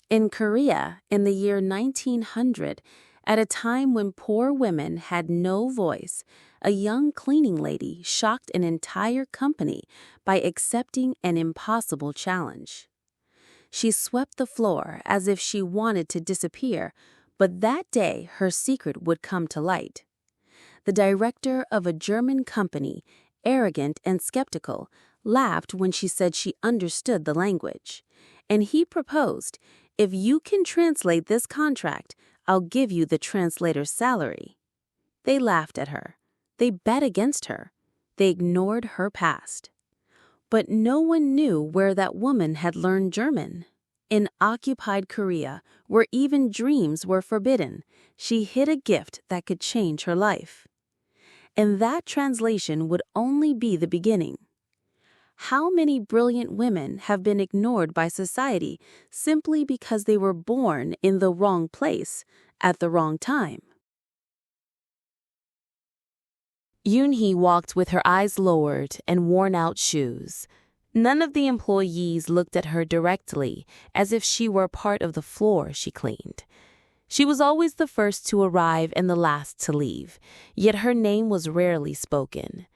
In Korea, in the year 1900, at a time when poor women had no voice, a young cleaning lady shocked an entire company by accepting an impossible challenge. She swept the floor as if she wanted to disappear, but that day her secret would come to light. The director of a German company, arrogant and skeptical, laughed when she said she understood the language. And he proposed, "If you can translate this contract, I'll give you the translator's salary." They laughed at her. They bet against her. They ignored her past. But no one knew where that woman had learned German. In occupied Korea, where even dreams were forbidden, she hid a gift that could change her life. And that translation would only be the beginning. How many brilliant women have been ignored by society simply because they were born in the wrong place at the wrong time? Yoon-hee walked with her eyes lowered and worn-out shoes. None of the employees looked at her directly, as if she were part of the floor she cleaned. She was always the first to arrive and the last to leave, yet her name was rarely spoken.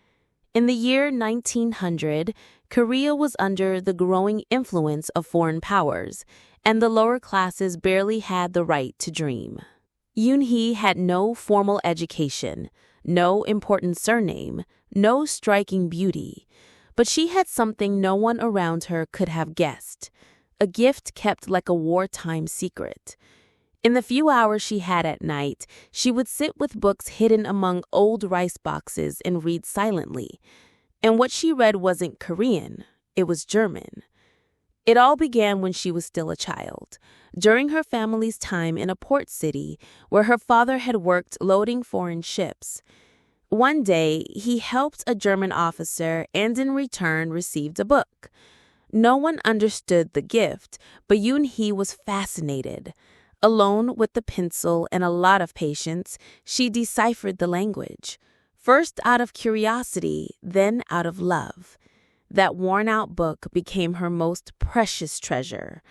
In the year 1900, Korea was under the growing influence of foreign powers, and the lower classes barely had the right to dream. Yoon-hee had no formal education, no important surname, no striking beauty, but she had something no one around her could have guessed, a gift kept like a wartime secret. In the few hours she had at night, she would sit with books hidden among old rice boxes and read silently. And what she read wasn't Korean, it was German. It all began when she was still a child, during her family's time in a port city where her father had worked loading foreign ships. One day, he helped a German officer and in return received a book. No one understood the gift, but Yoon-hee was fascinated. Alone with the pencil and a lot of patience, she deciphered the language. First out of curiosity, then out of love. That worn-out book became her most precious treasure.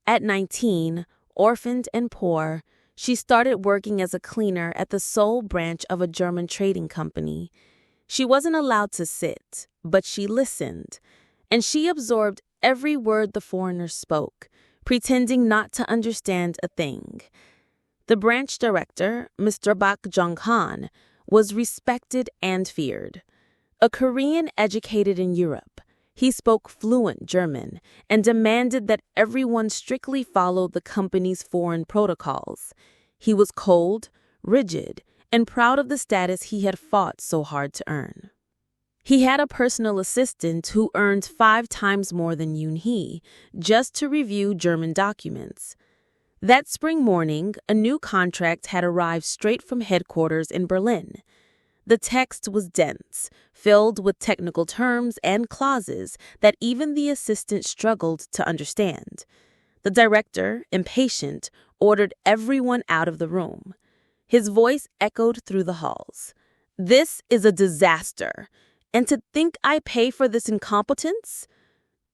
At 19, orphaned and poor, she started working as a cleaner at the Seoul branch of a German trading company. She wasn't allowed to sit, but she listened, and she absorbed every word the foreigners spoke, pretending not to understand a thing. The branch director, Mr. Bak Jong-han, was respected and feared. A Korean educated in Europe, he spoke fluent German and demanded that everyone strictly follow the company's foreign protocols. He was cold, rigid, and proud of the status he had fought so hard to earn. He had a personal assistant who earned 5 times more than Yoon-hee just to review German documents. That spring morning, a new contract had arrived straight from headquarters in Berlin. The text was dense, filled with technical terms and clauses that even the assistant struggled to understand. The director, impatient, ordered everyone out of the room. His voice echoed through the halls. "This is a disaster. And to think I pay for this incompetence?"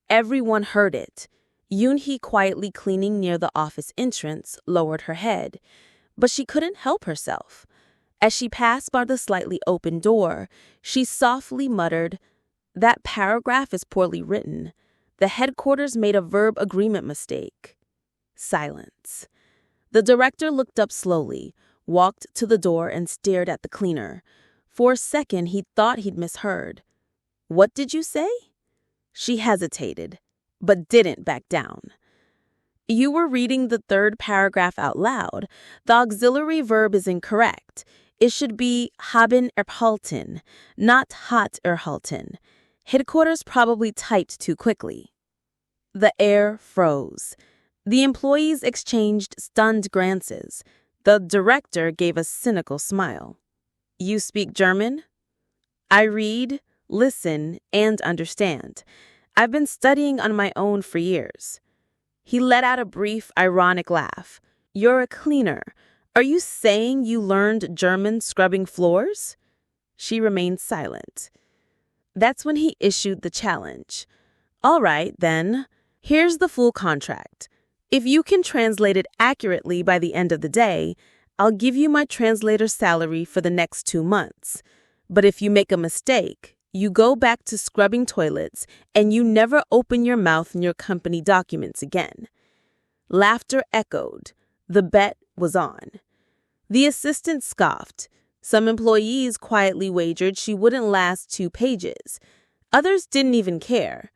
Everyone heard it. Yoon-hee, quietly cleaning near the office entrance, lowered her head. But she couldn't help herself. As she passed by the slightly open door, she softly muttered, "That paragraph is poorly written. The headquarters made a verb agreement mistake." Silence. The director looked up slowly, walked to the door and stared at the cleaner. For a second, he thought he'd misheard. "What did you say?" She hesitated, but didn't back down. "You were reading the 3rd paragraph out loud. The auxiliary verb is incorrect. It should be haben erhalten, not hat erhalten. Headquarters probably typed too quickly." The air froze. The employees exchanged stunned glances. The director gave a cynical smile. "You speak German?" "I read, listen, and understand. I've been studying on my own for years." He let out a brief, ironic laugh. "You're a cleaner. Are you saying you learned German scrubbing floors?" She remained silent. That's when he issued the challenge. "All right, then. Here's the full contract. If you can translate it accurately by the end of the day, I'll give you my translator's salary for the next 2 months. But if you make a mistake, you go back to scrubbing toilets and you never open your mouth in your company documents again." Laughter echoed. The bet was on. The assistant scoffed. Some employees quietly wagered she wouldn't last 2 pages. Others didn't even care.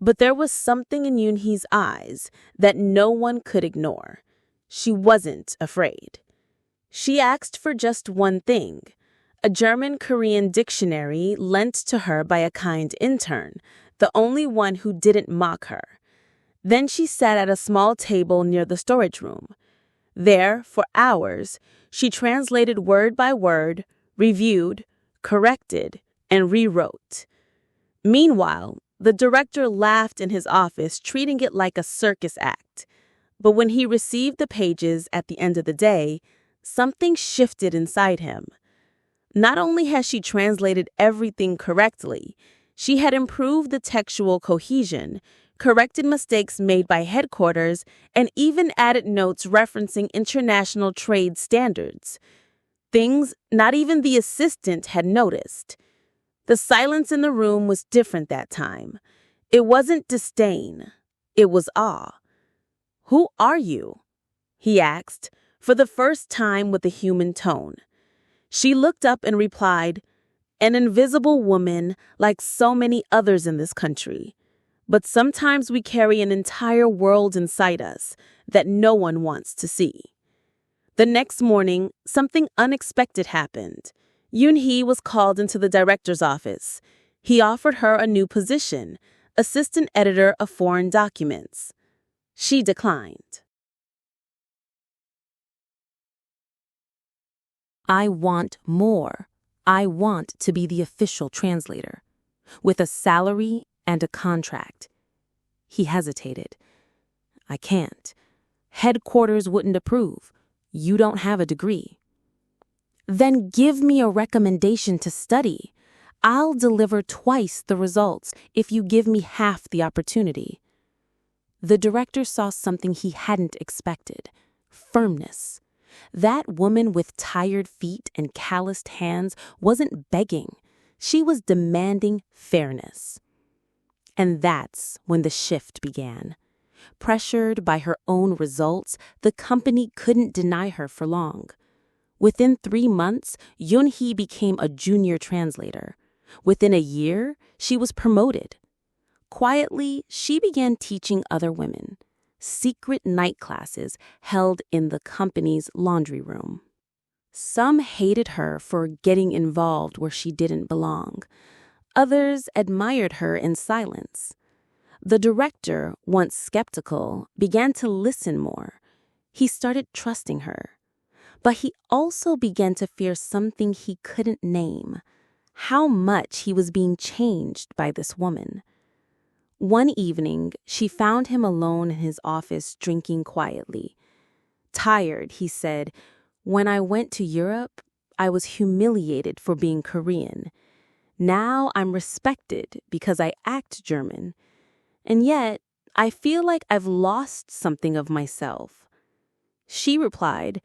But there was something in Yoonhee's eyes that no one could ignore. She wasn't afraid. She asked for just one thing: a German-Korean dictionary lent to her by a kind intern, the only one who didn't mock her. Then she sat at a small table near the storage room. There, for hours, she translated word by word, reviewed, corrected, and rewrote. Meanwhile, the director laughed in his office, treating it like a circus act. But when he received the pages at the end of the day, something shifted inside him. Not only had she translated everything correctly, she had improved the textual cohesion, corrected mistakes made by headquarters, and even added notes referencing international trade standards. Things not even the assistant had noticed. The silence in the room was different that time. It wasn't disdain. It was awe. "Who are you?" he asked, for the first time with a human tone. She looked up and replied, "An invisible woman like so many others in this country. But sometimes we carry an entire world inside us that no one wants to see." The next morning, something unexpected happened. Yoonhee was called into the director's office. He offered her a new position, assistant editor of foreign documents. She declined. "I want more. I want to be the official translator, with a salary and a contract." He hesitated. "I can't. Headquarters wouldn't approve. You don't have a degree." "Then give me a recommendation to study. I'll deliver twice the results if you give me half the opportunity." The director saw something he hadn't expected: firmness. That woman with tired feet and calloused hands wasn't begging. She was demanding fairness. And that's when the shift began. Pressured by her own results, the company couldn't deny her for long. Within 3 months, Yoonhee became a junior translator. Within a year, she was promoted. Quietly, she began teaching other women. Secret night classes held in the company's laundry room. Some hated her for getting involved where she didn't belong. Others admired her in silence. The director, once skeptical, began to listen more. He started trusting her. But he also began to fear something he couldn't name: how much he was being changed by this woman. One evening, she found him alone in his office drinking quietly. Tired, he said, "When I went to Europe, I was humiliated for being Korean. Now I'm respected because I act German. And yet, I feel like I've lost something of myself." She replied,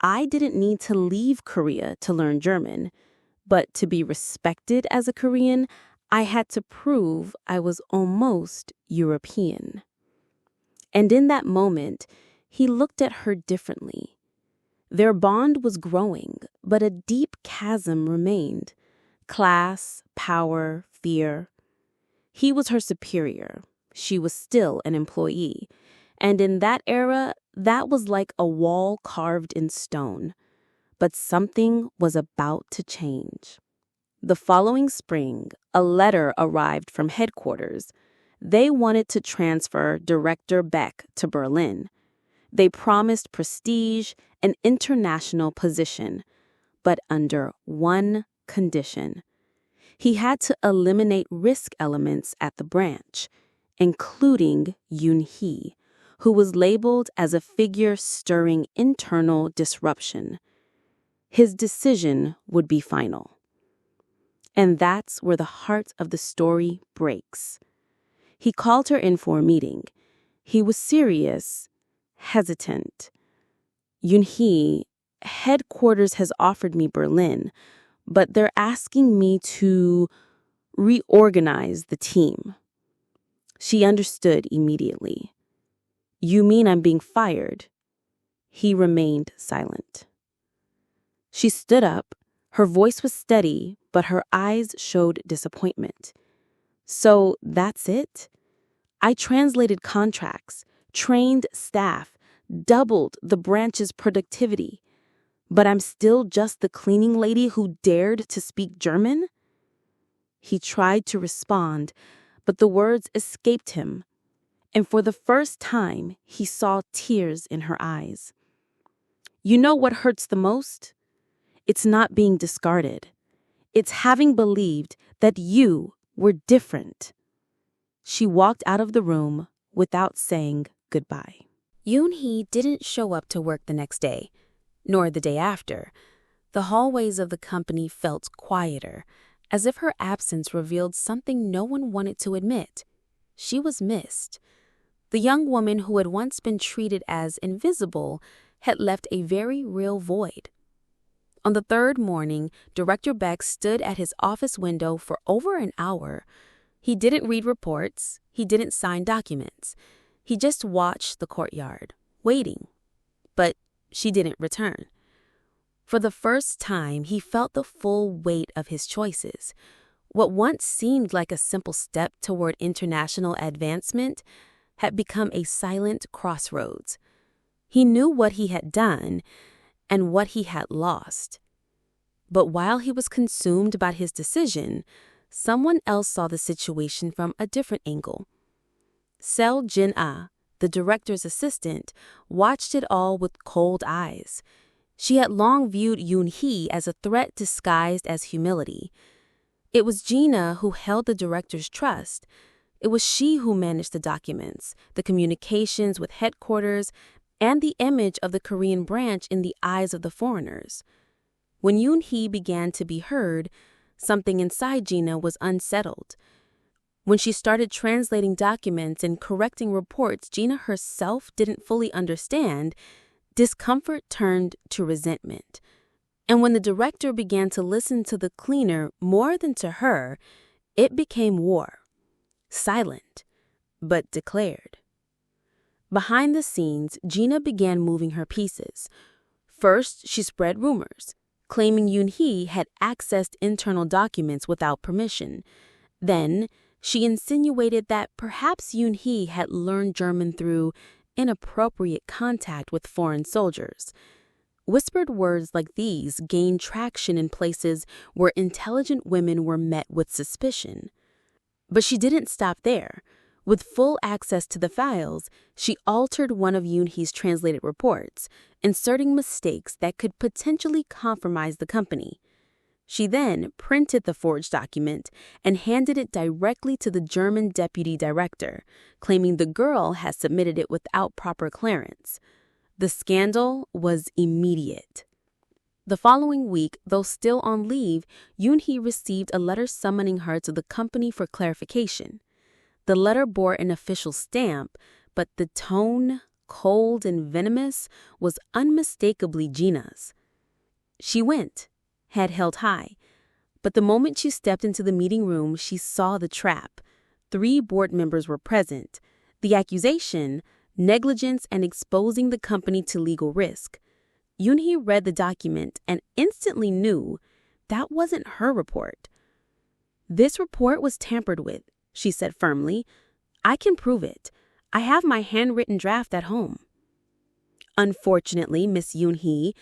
"I didn't need to leave Korea to learn German, but to be respected as a Korean, I had to prove I was almost European." And in that moment, he looked at her differently. Their bond was growing, but a deep chasm remained: class, power, fear. He was her superior. She was still an employee. And in that era, that was like a wall carved in stone. But something was about to change. The following spring, a letter arrived from headquarters. They wanted to transfer Director Beck to Berlin. They promised prestige, an international position, but under one condition. He had to eliminate risk elements at the branch, including Yoonhee, who was labeled as a figure stirring internal disruption. His decision would be final. And that's where the heart of the story breaks. He called her in for a meeting. He was serious, hesitant. Yoon-hee, headquarters has offered me Berlin, but they're asking me to reorganize the team. She understood immediately. You mean I'm being fired? He remained silent. She stood up. Her voice was steady, but her eyes showed disappointment. So that's it? I translated contracts, trained staff, doubled the branch's productivity. But I'm still just the cleaning lady who dared to speak German? He tried to respond, but the words escaped him. And for the first time, he saw tears in her eyes. You know what hurts the most? It's not being discarded. It's having believed that you were different. She walked out of the room without saying goodbye. Yoon-hee didn't show up to work the next day, nor the day after. The hallways of the company felt quieter, as if her absence revealed something no one wanted to admit. She was missed. The young woman who had once been treated as invisible had left a very real void. On the third morning, Director Beck stood at his office window for over an hour. He didn't read reports. He didn't sign documents. He just watched the courtyard, waiting. But she didn't return. For the first time, he felt the full weight of his choices. What once seemed like a simple step toward international advancement had become a silent crossroads. He knew what he had done and what he had lost. But while he was consumed by his decision, someone else saw the situation from a different angle. Seo Jin-ah, the director's assistant, watched it all with cold eyes. She had long viewed Yoon-hee as a threat disguised as humility. It was Gina who held the director's trust. It was she who managed the documents, the communications with headquarters, and the image of the Korean branch in the eyes of the foreigners. When Yoon-hee began to be heard, something inside Gina was unsettled. When she started translating documents and correcting reports Gina herself didn't fully understand, discomfort turned to resentment. And when the director began to listen to the cleaner more than to her, it became war. Silent, but declared. Behind the scenes, Gina began moving her pieces. First, she spread rumors, claiming Yoon-hee had accessed internal documents without permission. Then, she insinuated that perhaps Yoon-hee had learned German through inappropriate contact with foreign soldiers. Whispered words like these gained traction in places where intelligent women were met with suspicion. But she didn't stop there. With full access to the files, she altered one of Yoon-hee's translated reports, inserting mistakes that could potentially compromise the company. She then printed the forged document and handed it directly to the German deputy director, claiming the girl had submitted it without proper clearance. The scandal was immediate. The following week, though still on leave, Yoon-hee received a letter summoning her to the company for clarification. The letter bore an official stamp, but the tone, cold and venomous, was unmistakably Gina's. She went, head held high. But the moment she stepped into the meeting room, she saw the trap. 3 board members were present. The accusation, negligence and exposing the company to legal risk. Yoon-hee read the document and instantly knew that wasn't her report. This report was tampered with, she said firmly. I can prove it. I have my handwritten draft at home. Unfortunately, Miss Yoon-hee,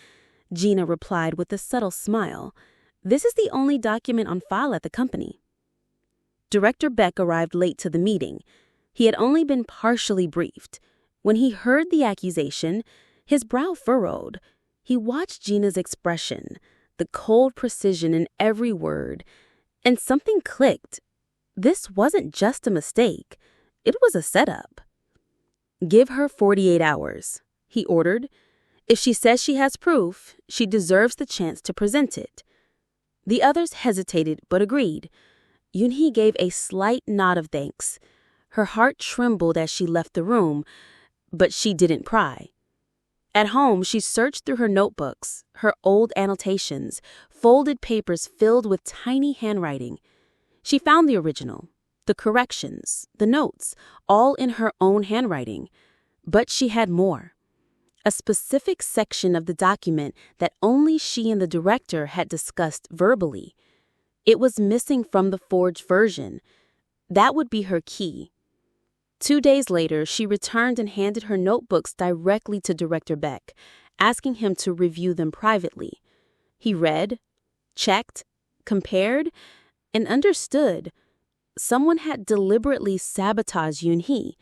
Gina replied with a subtle smile, this is the only document on file at the company. Director Beck arrived late to the meeting. He had only been partially briefed. When he heard the accusation, his brow furrowed. He watched Gina's expression, the cold precision in every word, and something clicked. This wasn't just a mistake. It was a setup. Give her 48 hours, he ordered. If she says she has proof, she deserves the chance to present it. The others hesitated but agreed. Yoon-hee gave a slight nod of thanks. Her heart trembled as she left the room, But she didn't pry. At home, she searched through her notebooks, her old annotations, folded papers filled with tiny handwriting. She found the original, the corrections, the notes, all in her own handwriting. But she had more. A specific section of the document that only she and the director had discussed verbally. It was missing from the forged version. That would be her key. 2 days later, she returned and handed her notebooks directly to Director Beck, asking him to review them privately. He read, checked, compared, and understood. Someone had deliberately sabotaged Yoon-hee.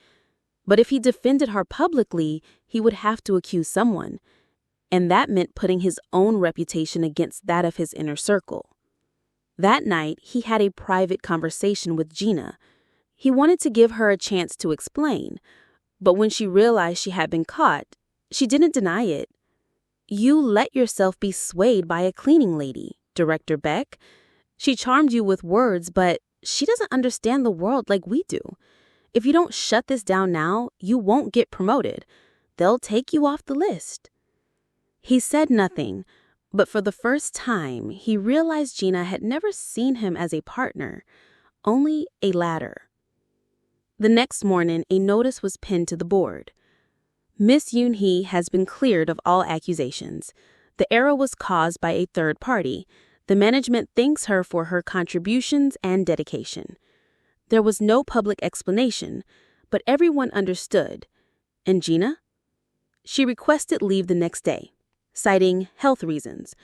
But if he defended her publicly, he would have to accuse someone. And that meant putting his own reputation against that of his inner circle. That night, he had a private conversation with Gina. He wanted to give her a chance to explain, but when she realized she had been caught, she didn't deny it. You let yourself be swayed by a cleaning lady, Director Beck. She charmed you with words, but she doesn't understand the world like we do. If you don't shut this down now, you won't get promoted. They'll take you off the list. He said nothing, but for the first time, he realized Gina had never seen him as a partner, only a ladder. The next morning, a notice was pinned to the board. Miss Yoon-hee has been cleared of all accusations. The error was caused by a third party. The management thanks her for her contributions and dedication. There was no public explanation, but everyone understood. And Gina? She requested leave the next day, citing health reasons.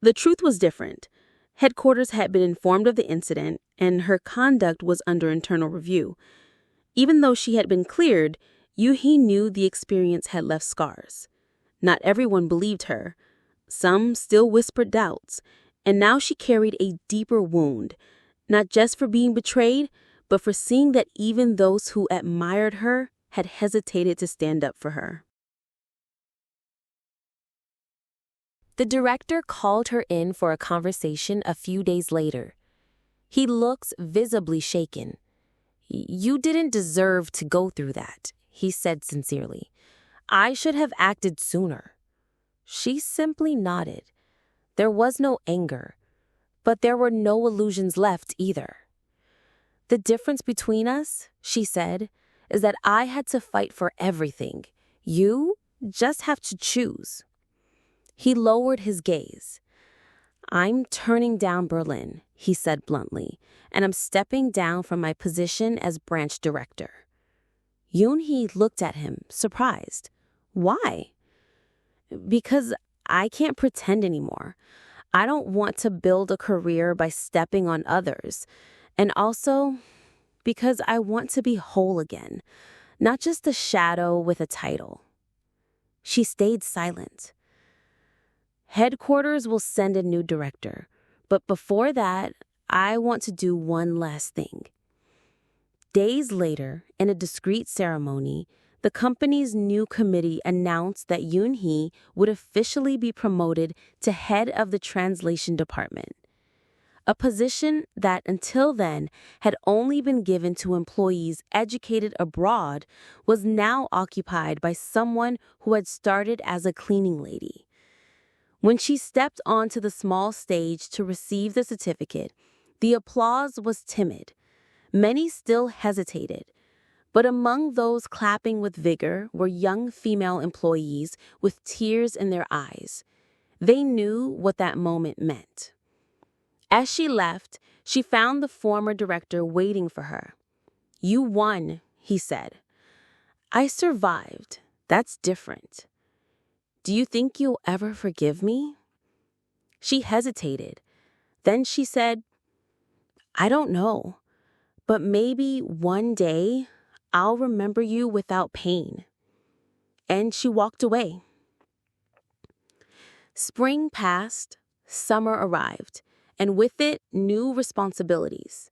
The truth was different. Headquarters had been informed of the incident, and her conduct was under internal review. Even though she had been cleared, Yoo-hee knew the experience had left scars. Not everyone believed her. Some still whispered doubts, and now she carried a deeper wound, not just for being betrayed, but for seeing that even those who admired her had hesitated to stand up for her. The director called her in for a conversation a few days later. He looks visibly shaken. "You didn't deserve to go through that," he said sincerely. "I should have acted sooner." She simply nodded. There was no anger, but there were no illusions left either. "The difference between us," she said, "is that I had to fight for everything. You just have to choose." He lowered his gaze. "I'm turning down Berlin," he said bluntly, "and I'm stepping down from my position as branch director." Yoon-hee looked at him, surprised. "Why?" "Because I can't pretend anymore. I don't want to build a career by stepping on others. And also because I want to be whole again, not just a shadow with a title." She stayed silent. "Headquarters will send a new director, but before that, I want to do one last thing." Days later, in a discreet ceremony, the company's new committee announced that Yoon-hee would officially be promoted to head of the translation department. A position that until then had only been given to employees educated abroad was now occupied by someone who had started as a cleaning lady. When she stepped onto the small stage to receive the certificate, the applause was timid. Many still hesitated. But among those clapping with vigor were young female employees with tears in their eyes. They knew what that moment meant. As she left, she found the former director waiting for her. "You won," he said. "I survived. That's different. Do you think you'll ever forgive me?" She hesitated. Then she said, "I don't know, but maybe one day I'll remember you without pain." And she walked away. Spring passed, summer arrived, and with it, new responsibilities.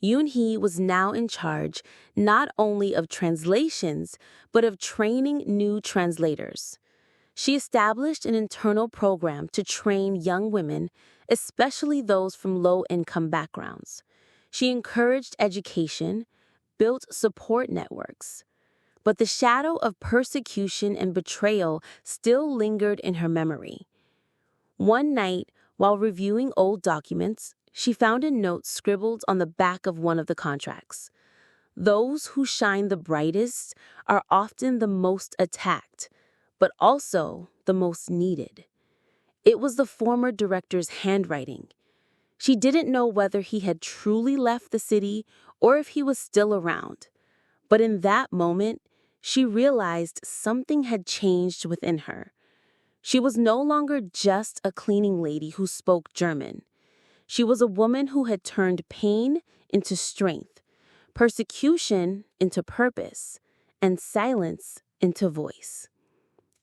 Yoon-hee was now in charge not only of translations, but of training new translators. She established an internal program to train young women, especially those from low-income backgrounds. She encouraged education, built support networks. but the shadow of persecution and betrayal still lingered in her memory. One night, while reviewing old documents, she found a note scribbled on the back of one of the contracts. Those who shine the brightest are often the most attacked, but also the most needed. It was the former director's handwriting. She didn't know whether he had truly left the city or if he was still around. But in that moment, she realized something had changed within her. She was no longer just a cleaning lady who spoke German. She was a woman who had turned pain into strength, persecution into purpose, and silence into voice.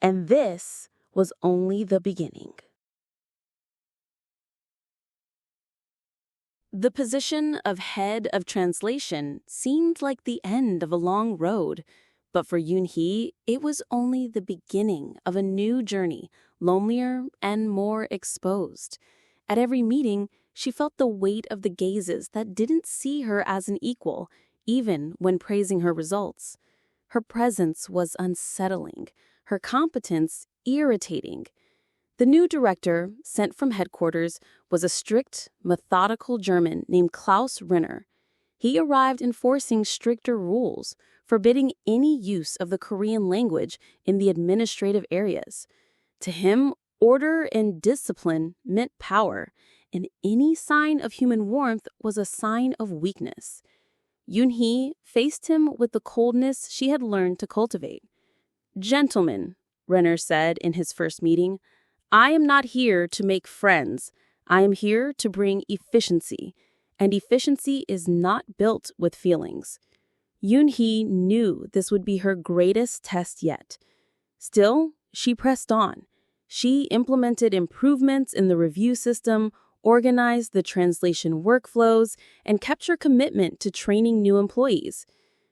And this was only the beginning. The position of head of translation seemed like the end of a long road, but for Yoon-hee, it was only the beginning of a new journey, lonelier and more exposed. At every meeting, she felt the weight of the gazes that didn't see her as an equal, even when praising her results. Her presence was unsettling, her competence irritating. The new director, sent from headquarters, was a strict, methodical German named Klaus Renner. He arrived enforcing stricter rules, forbidding any use of the Korean language in the administrative areas. To him, order and discipline meant power, and any sign of human warmth was a sign of weakness. Yoon-hee faced him with the coldness she had learned to cultivate. "Gentlemen," Renner said in his first meeting, "I am not here to make friends. I am here to bring efficiency, and efficiency is not built with feelings." Yoon-hee knew this would be her greatest test yet. Still, she pressed on. She implemented improvements in the review system, organized the translation workflows, and kept her commitment to training new employees.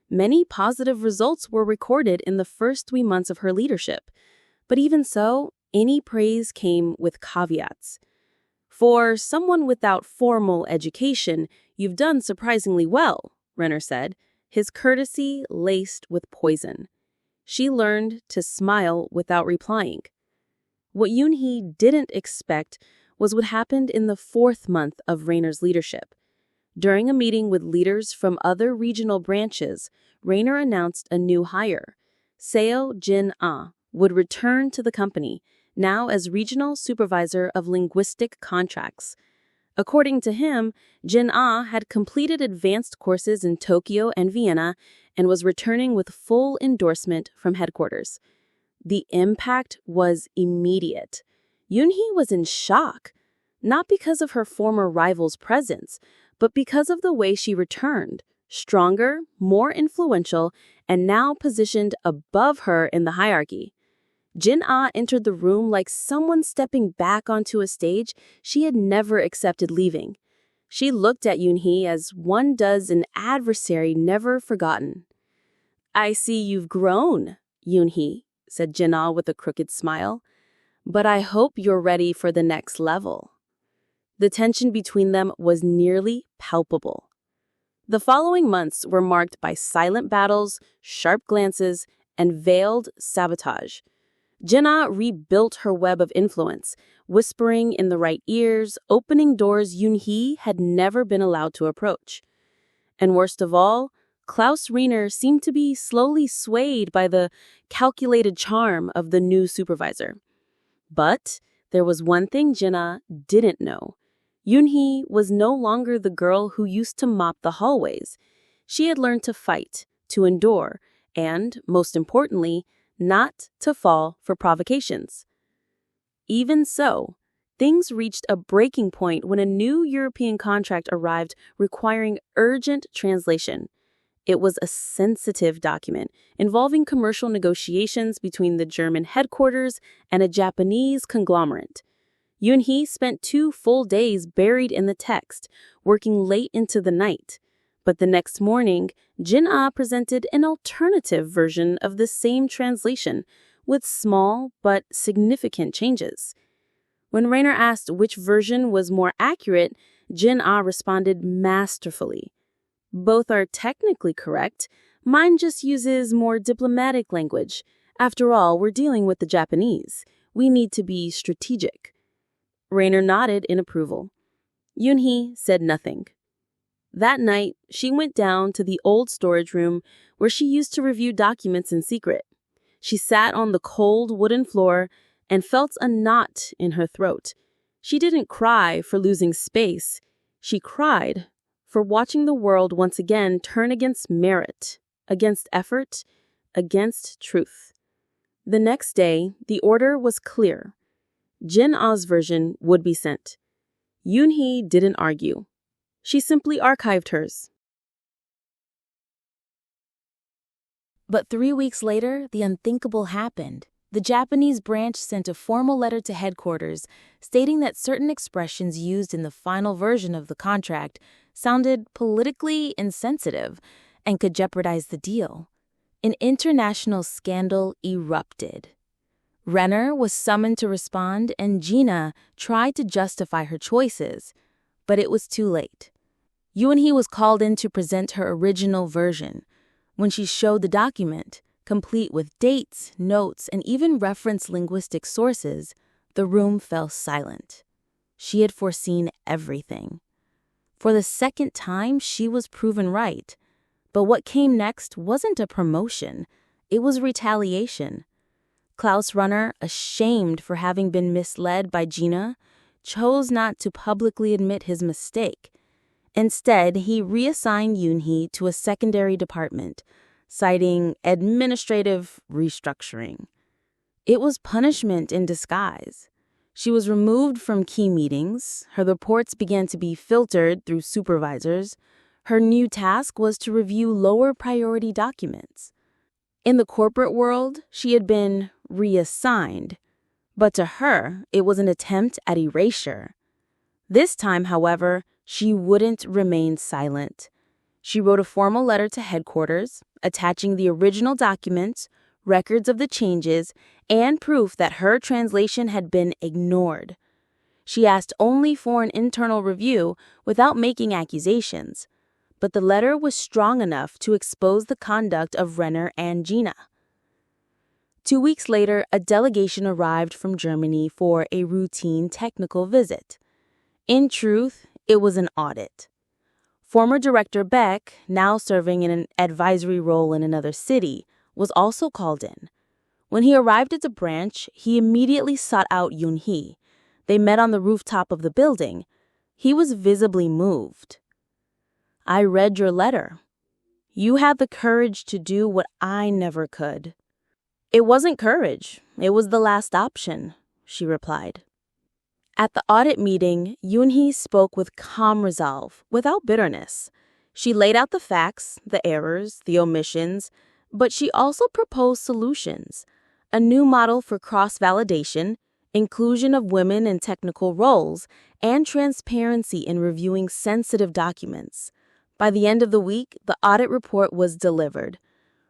Many positive results were recorded in the first 3 months of her leadership. But even so, any praise came with caveats. "For someone without formal education, you've done surprisingly well," Renner said, his courtesy laced with poison. She learned to smile without replying. What Yoon-hee didn't expect was what happened in the 4th month of Rainer's leadership. During a meeting with leaders from other regional branches, Rainer announced a new hire. Seo Jin-ah would return to the company, now as Regional Supervisor of Linguistic Contracts. According to him, Jin-ah had completed advanced courses in Tokyo and Vienna and was returning with full endorsement from headquarters. The impact was immediate. Yoon-hee was in shock, not because of her former rival's presence, but because of the way she returned, stronger, more influential, and now positioned above her in the hierarchy. Jin-ah entered the room like someone stepping back onto a stage she had never accepted leaving. She looked at Yoon-hee as one does an adversary never forgotten. "I see you've grown, Yoon-hee," said Jin-ah with a crooked smile. "But I hope you're ready for the next level." The tension between them was nearly palpable. The following months were marked by silent battles, sharp glances, and veiled sabotage. Jin-ah rebuilt her web of influence, whispering in the right ears, opening doors Yoon-hee had never been allowed to approach. And worst of all, Klaus Renner seemed to be slowly swayed by the calculated charm of the new supervisor. But there was one thing Jin-ah didn't know. Yoon-hee was no longer the girl who used to mop the hallways. She had learned to fight, to endure, and, most importantly, not to fall for provocations. Even so, things reached a breaking point when a new European contract arrived requiring urgent translation. It was a sensitive document involving commercial negotiations between the German headquarters and a Japanese conglomerate. Yoon-hee spent 2 full days buried in the text, working late into the night. But the next morning, Jin-ah presented an alternative version of the same translation, with small but significant changes. When Rainer asked which version was more accurate, Jin-ah responded masterfully. "Both are technically correct. Mine just uses more diplomatic language. After all, we're dealing with the Japanese. We need to be strategic." Rainer nodded in approval. Yoonhee said nothing. That night, she went down to the old storage room where she used to review documents in secret. She sat on the cold wooden floor and felt a knot in her throat. She didn't cry for losing space. She cried for watching the world once again turn against merit, against effort, against truth. The next day, the order was clear. Jin-ah's version would be sent. Yoonhee didn't argue. She simply archived hers. But 3 weeks later, the unthinkable happened. The Japanese branch sent a formal letter to headquarters stating that certain expressions used in the final version of the contract sounded politically insensitive and could jeopardize the deal. An international scandal erupted. Renner was summoned to respond, and Gina tried to justify her choices, but it was too late. Yoonhee was called in to present her original version. When she showed the document, complete with dates, notes, and even referenced linguistic sources, the room fell silent. She had foreseen everything. For the second time, she was proven right. But what came next wasn't a promotion. It was retaliation. Klaus Runner, ashamed for having been misled by Gina, chose not to publicly admit his mistake. Instead, he reassigned Yoonhee to a secondary department, citing administrative restructuring. It was punishment in disguise. She was removed from key meetings. Her reports began to be filtered through supervisors. Her new task was to review lower priority documents. In the corporate world, she had been reassigned, but to her, it was an attempt at erasure. This time, however, she wouldn't remain silent. She wrote a formal letter to headquarters, attaching the original documents, records of the changes, and proof that her translation had been ignored. She asked only for an internal review without making accusations, but the letter was strong enough to expose the conduct of Renner and Gina. 2 weeks later, a delegation arrived from Germany for a routine technical visit. In truth, it was an audit. Former Director Beck, now serving in an advisory role in another city, was also called in. When he arrived at the branch, he immediately sought out Yoonhee. They met on the rooftop of the building. He was visibly moved. "I read your letter. You had the courage to do what I never could." "It wasn't courage. It was the last option," she replied. At the audit meeting, Yoonhee spoke with calm resolve, without bitterness. She laid out the facts, the errors, the omissions, but she also proposed solutions. A new model for cross-validation, inclusion of women in technical roles, and transparency in reviewing sensitive documents. By the end of the week, the audit report was delivered.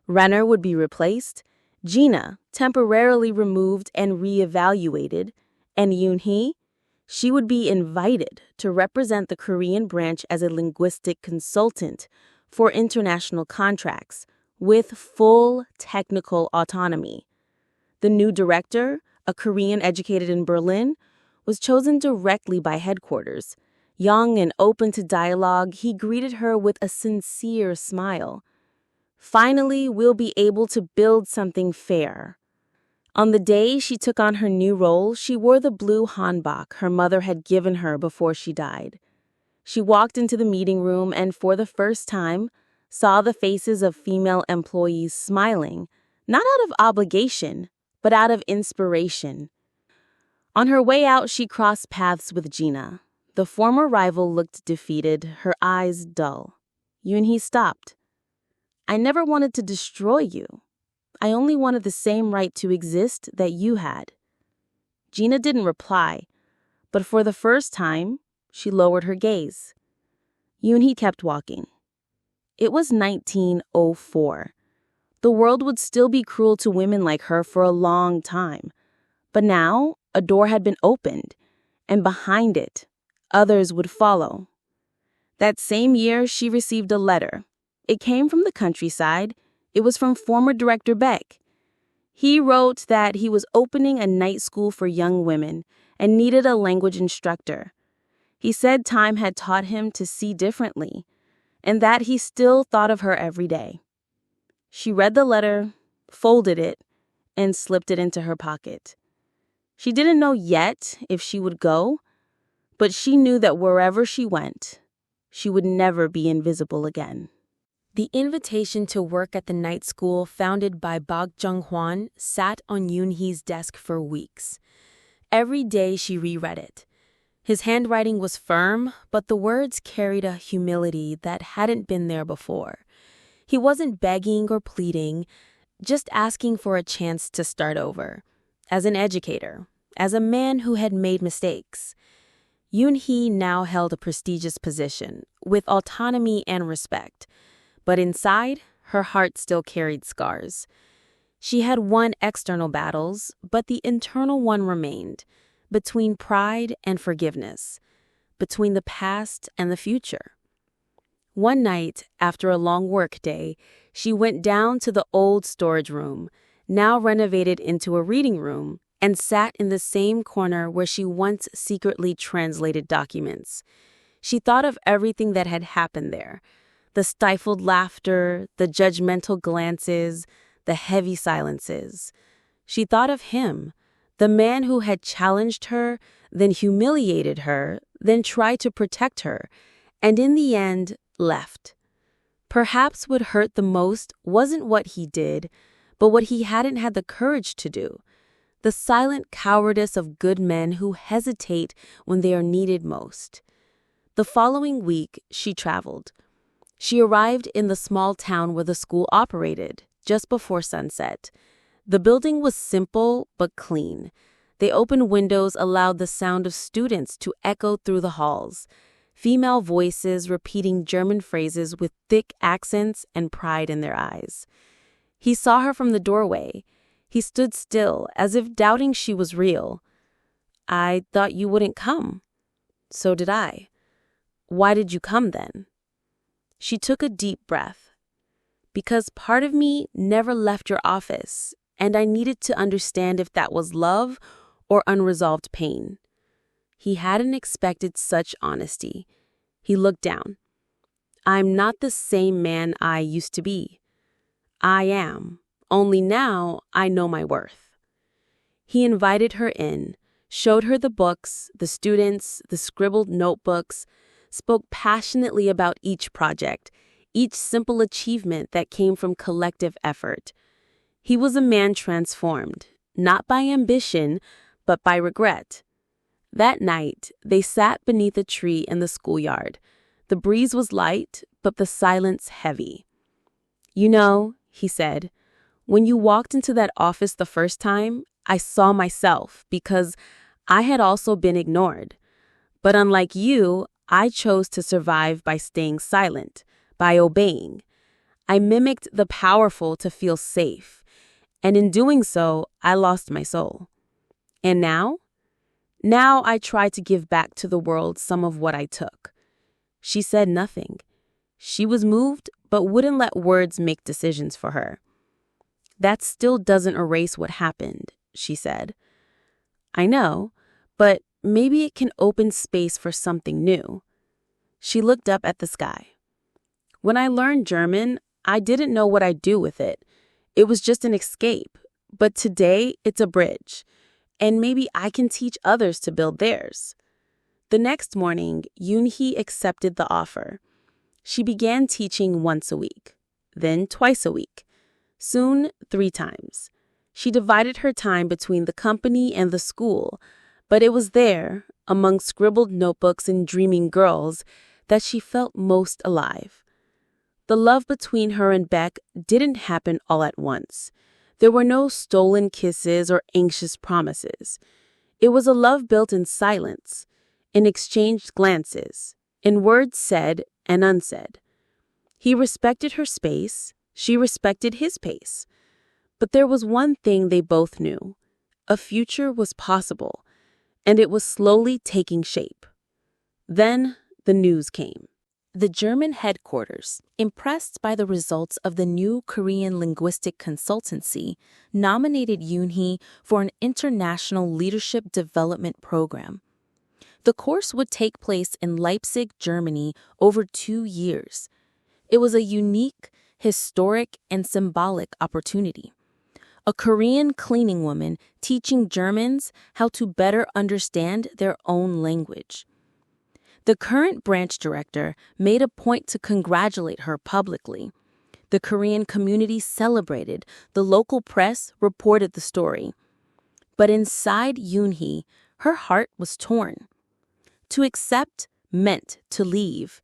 Renner would be replaced, Gina temporarily removed and reevaluated, and Yoonhee, she would be invited to represent the Korean branch as a linguistic consultant for international contracts with full technical autonomy. The new director, a Korean educated in Berlin, was chosen directly by headquarters. Young and open to dialogue, he greeted her with a sincere smile. "Finally, we'll be able to build something fair." On the day she took on her new role, she wore the blue hanbok her mother had given her before she died. She walked into the meeting room and, for the first time, saw the faces of female employees smiling, not out of obligation, but out of inspiration. On her way out, she crossed paths with Gina. The former rival looked defeated, her eyes dull. Yoonhee stopped. "I never wanted to destroy you. I only wanted the same right to exist that you had." Gina didn't reply, but for the first time, she lowered her gaze. Yoonhee kept walking. It was 1904. The world would still be cruel to women like her for a long time. But now, a door had been opened, and behind it, others would follow. That same year, she received a letter. It came from the countryside, It was from former director Beck. He wrote that he was opening a night school for young women and needed a language instructor. He said time had taught him to see differently, and that he still thought of her every day. She read the letter, folded it, and slipped it into her pocket. She didn't know yet if she would go, but she knew that wherever she went, she would never be invisible again. The invitation to work at the night school founded by Bak Jung-hwan sat on Yoon-hee's desk for weeks. Every day she reread it. His handwriting was firm, but the words carried a humility that hadn't been there before. He wasn't begging or pleading, just asking for a chance to start over. As an educator, as a man who had made mistakes. Yoon-hee now held a prestigious position, with autonomy and respect. But inside, her heart still carried scars. She had won external battles, but the internal one remained, between pride and forgiveness, between the past and the future. One night, after a long work day, she went down to the old storage room, now renovated into a reading room, and sat in the same corner where she once secretly translated documents. She thought of everything that had happened there. The stifled laughter, the judgmental glances, the heavy silences. She thought of him, the man who had challenged her, then humiliated her, then tried to protect her, and in the end, left. Perhaps what hurt the most wasn't what he did, but what he hadn't had the courage to do. The silent cowardice of good men who hesitate when they are needed most. The following week, she traveled. She arrived in the small town where the school operated, just before sunset. The building was simple but clean. The open windows allowed the sound of students to echo through the halls, female voices repeating German phrases with thick accents and pride in their eyes. He saw her from the doorway. He stood still, as if doubting she was real. "I thought you wouldn't come." "So did I." "Why did you come then?" She took a deep breath. "Because part of me never left your office, and I needed to understand if that was love or unresolved pain." He hadn't expected such honesty. He looked down. "I'm not the same man I used to be. I am, only now I know my worth." He invited her in, showed her the books, the students, the scribbled notebooks, spoke passionately about each project, each simple achievement that came from collective effort. He was a man transformed, not by ambition, but by regret. That night, they sat beneath a tree in the schoolyard. The breeze was light, but the silence heavy. "You know," he said, "when you walked into that office the first time, I saw myself because I had also been ignored. But unlike you, I chose to survive by staying silent, by obeying. I mimicked the powerful to feel safe, and in doing so, I lost my soul. And now? Now I try to give back to the world some of what I took." She said nothing. She was moved, but wouldn't let words make decisions for her. "That still doesn't erase what happened," she said. "I know, but maybe it can open space for something new." She looked up at the sky. "When I learned German, I didn't know what I'd do with it. It was just an escape. But today, it's a bridge. And maybe I can teach others to build theirs." The next morning, Yoon-hee accepted the offer. She began teaching once a week, then twice a week, soon 3 times. She divided her time between the company and the school, but it was there, among scribbled notebooks and dreaming girls, that she felt most alive. The love between her and Beck didn't happen all at once. There were no stolen kisses or anxious promises. It was a love built in silence, in exchanged glances, in words said and unsaid. He respected her space, she respected his pace. But there was one thing they both knew. A future was possible, and it was slowly taking shape. Then the news came. The German headquarters, impressed by the results of the new Korean linguistic consultancy, nominated Yoon-hee for an international leadership development program. The course would take place in Leipzig, Germany, over 2 years. It was a unique, historic, and symbolic opportunity. A Korean cleaning woman teaching Germans how to better understand their own language. The current branch director made a point to congratulate her publicly. The Korean community celebrated, the local press reported the story. But inside Yoon-hee, her heart was torn. To accept meant to leave.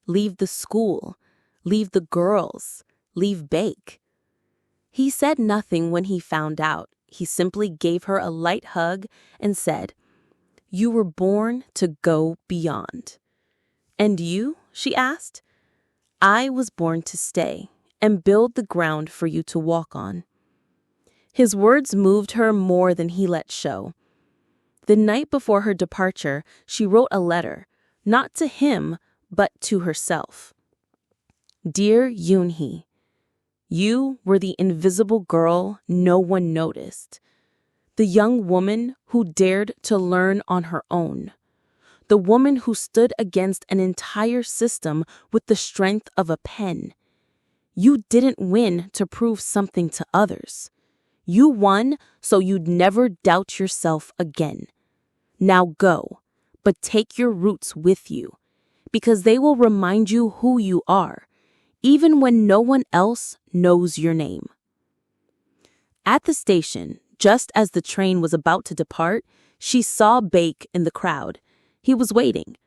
Leave the school, leave the girls, leave Bake. He said nothing when he found out. He simply gave her a light hug and said, "You were born to go beyond." "And you?" she asked. "I was born to stay and build the ground for you to walk on." His words moved her more than he let show. The night before her departure, she wrote a letter, not to him, but to herself. "Dear Yoon-hee, you were the invisible girl no one noticed. The young woman who dared to learn on her own. The woman who stood against an entire system with the strength of a pen. You didn't win to prove something to others. You won so you'd never doubt yourself again. Now go, but take your roots with you, because they will remind you who you are, even when no one else knows your name." At the station, just as the train was about to depart, she saw Bake in the crowd. He was waiting,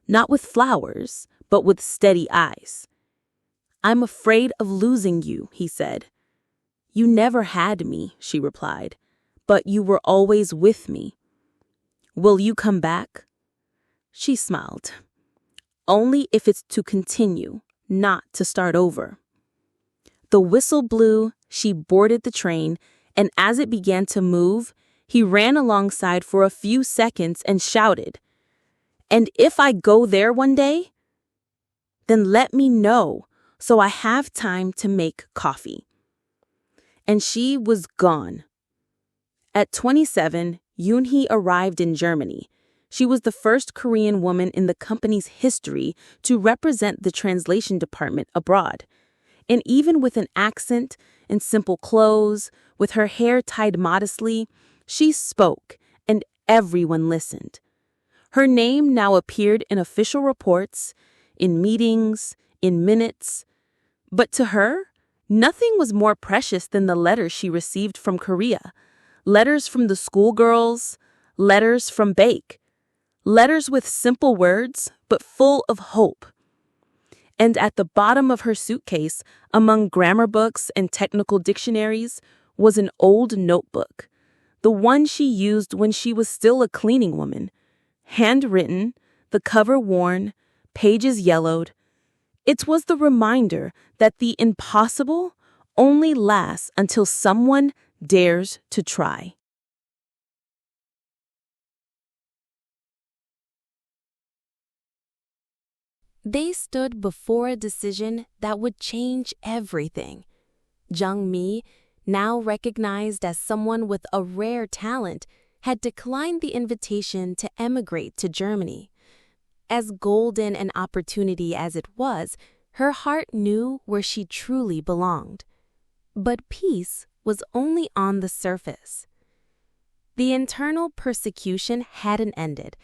not with flowers, but with steady eyes. "I'm afraid of losing you," he said. "You never had me," she replied, "but you were always with me. Will you come back?" She smiled. "Only if it's to continue, not to start over." The whistle blew, she boarded the train, and as it began to move, he ran alongside for a few seconds and shouted, "And if I go there one day, then let me know so I have time to make coffee." And she was gone. At 27, Yoon-hee arrived in Germany. She was the first Korean woman in the company's history to represent the translation department abroad. And even with an accent and simple clothes, with her hair tied modestly, she spoke, and everyone listened. Her name now appeared in official reports, in meetings, in minutes. But to her, nothing was more precious than the letters she received from Korea. Letters from the schoolgirls, letters from Bake. Letters with simple words, but full of hope. And at the bottom of her suitcase, among grammar books and technical dictionaries, was an old notebook, the one she used when she was still a cleaning woman. Handwritten, the cover worn, pages yellowed. It was the reminder that the impossible only lasts until someone dares to try. They stood before a decision that would change everything. Jung-mi, now recognized as someone with a rare talent, had declined the invitation to emigrate to Germany. As golden an opportunity as it was, her heart knew where she truly belonged. But peace was only on the surface. The internal persecution hadn't ended.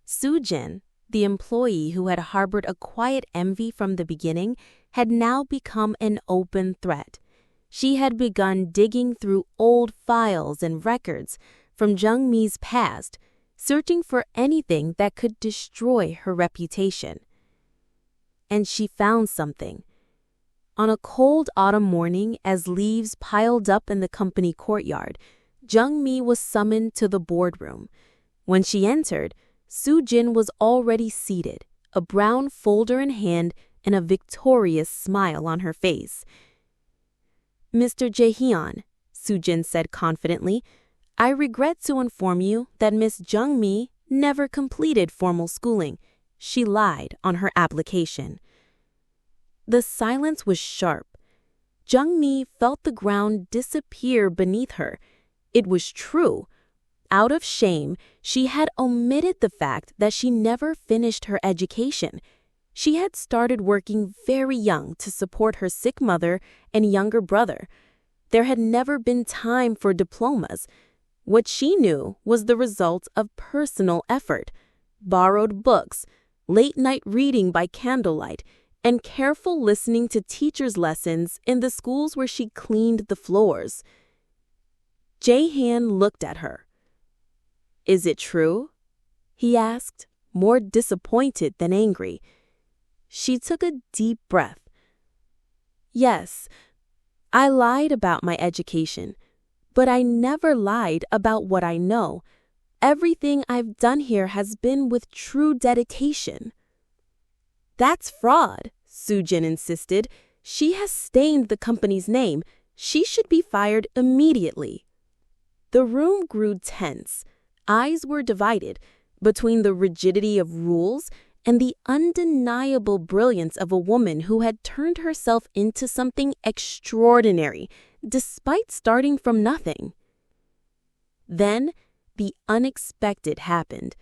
Soo-jin, the employee who had harbored a quiet envy from the beginning, had now become an open threat. She had begun digging through old files and records from Jung-mi's past, searching for anything that could destroy her reputation. And she found something. On a cold autumn morning, as leaves piled up in the company courtyard, Jung-mi was summoned to the boardroom. When she entered, Soo-jin was already seated, a brown folder in hand and a victorious smile on her face. "Mr. Jae-hyun," Soo-jin said confidently, "I regret to inform you that Miss Jung-mi never completed formal schooling. She lied on her application." The silence was sharp. Jung-mi felt the ground disappear beneath her. It was true. Out of shame, she had omitted the fact that she never finished her education. She had started working very young to support her sick mother and younger brother. There had never been time for diplomas. What she knew was the result of personal effort, borrowed books, late-night reading by candlelight, and careful listening to teachers' lessons in the schools where she cleaned the floors. Jae-hyun looked at her. "Is it true?" he asked, more disappointed than angry. She took a deep breath. "Yes, I lied about my education, but I never lied about what I know. Everything I've done here has been with true dedication." "That's fraud," Soo-jin insisted. "She has stained the company's name. She should be fired immediately." The room grew tense. Eyes were divided between the rigidity of rules and the undeniable brilliance of a woman who had turned herself into something extraordinary, despite starting from nothing. Then, the unexpected happened.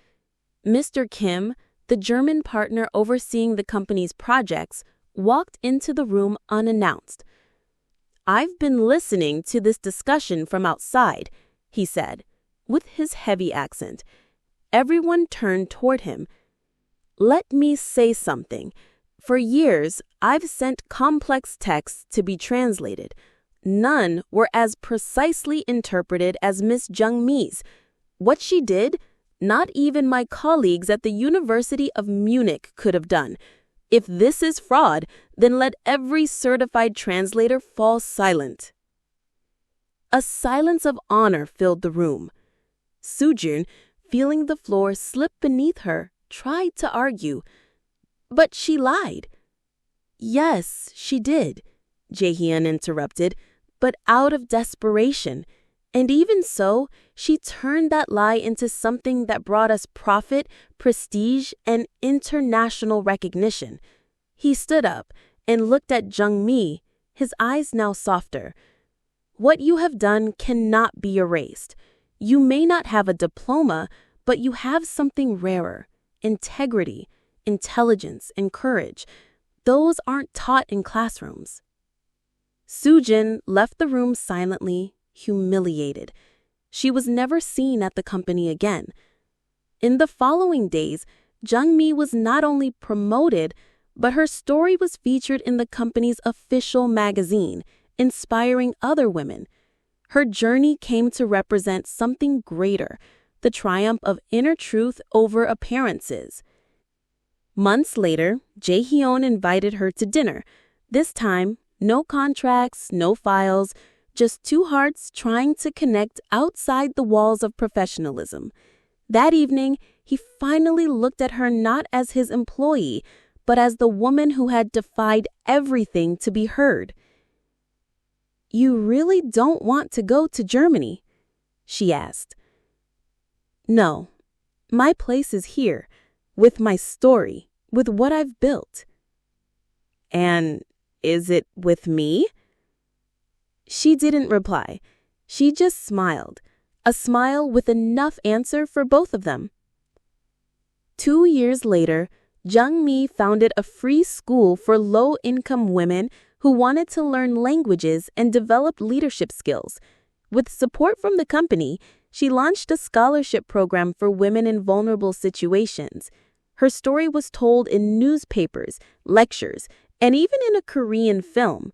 Mr. Kim, the German partner overseeing the company's projects, walked into the room unannounced. "I've been listening to this discussion from outside," he said, with his heavy accent. Everyone turned toward him. "Let me say something. For years, I've sent complex texts to be translated. None were as precisely interpreted as Miss Jung-mi's. What she did, not even my colleagues at the University of Munich could have done. If this is fraud, then let every certified translator fall silent." A silence of honor filled the room. Soo-jin, feeling the floor slip beneath her, tried to argue. "But she lied." "Yes, she did," Jae-hyun interrupted, "but out of desperation. And even so, she turned that lie into something that brought us profit, prestige, and international recognition." He stood up and looked at Jung-mi, his eyes now softer. "What you have done cannot be erased. You may not have a diploma, but you have something rarer: integrity, intelligence, and courage. Those aren't taught in classrooms." Soo-jin left the room silently, humiliated. She was never seen at the company again. In the following days, Jung-mi was not only promoted, but her story was featured in the company's official magazine, inspiring other women. Her journey came to represent something greater, the triumph of inner truth over appearances. Months later, Jae-hyun invited her to dinner. This time, no contracts, no files, just two hearts trying to connect outside the walls of professionalism. That evening, he finally looked at her not as his employee, but as the woman who had defied everything to be heard. "You really don't want to go to Germany?" she asked. "No, my place is here, with my story, with what I've built." "And is it with me?" She didn't reply. She just smiled, a smile with enough answer for both of them. 2 years later, Jung-mi founded a free school for low-income women who wanted to learn languages and develop leadership skills. With support from the company, she launched a scholarship program for women in vulnerable situations. Her story was told in newspapers, lectures, and even in a Korean film.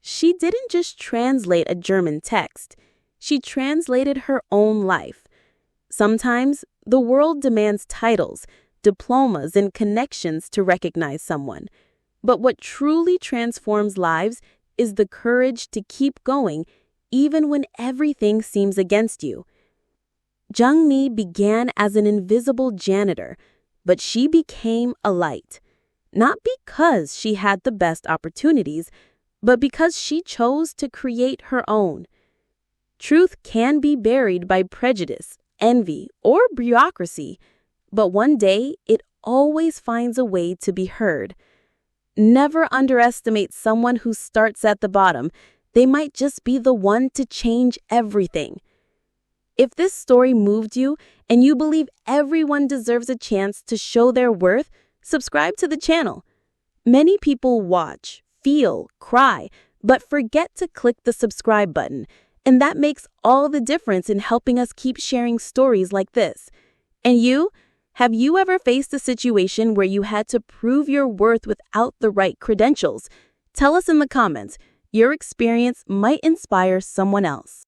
She didn't just translate a German text. She translated her own life. Sometimes, the world demands titles, diplomas, and connections to recognize someone. But what truly transforms lives is the courage to keep going, even when everything seems against you. Jung-mi began as an invisible janitor, but she became a light. Not because she had the best opportunities, but because she chose to create her own. Truth can be buried by prejudice, envy, or bureaucracy, but one day it always finds a way to be heard. Never underestimate someone who starts at the bottom. They might just be the one to change everything. If this story moved you and you believe everyone deserves a chance to show their worth, subscribe to the channel. Many people watch, feel, cry, but forget to click the subscribe button, and that makes all the difference in helping us keep sharing stories like this. And you? Have you ever faced a situation where you had to prove your worth without the right credentials? Tell us in the comments. Your experience might inspire someone else.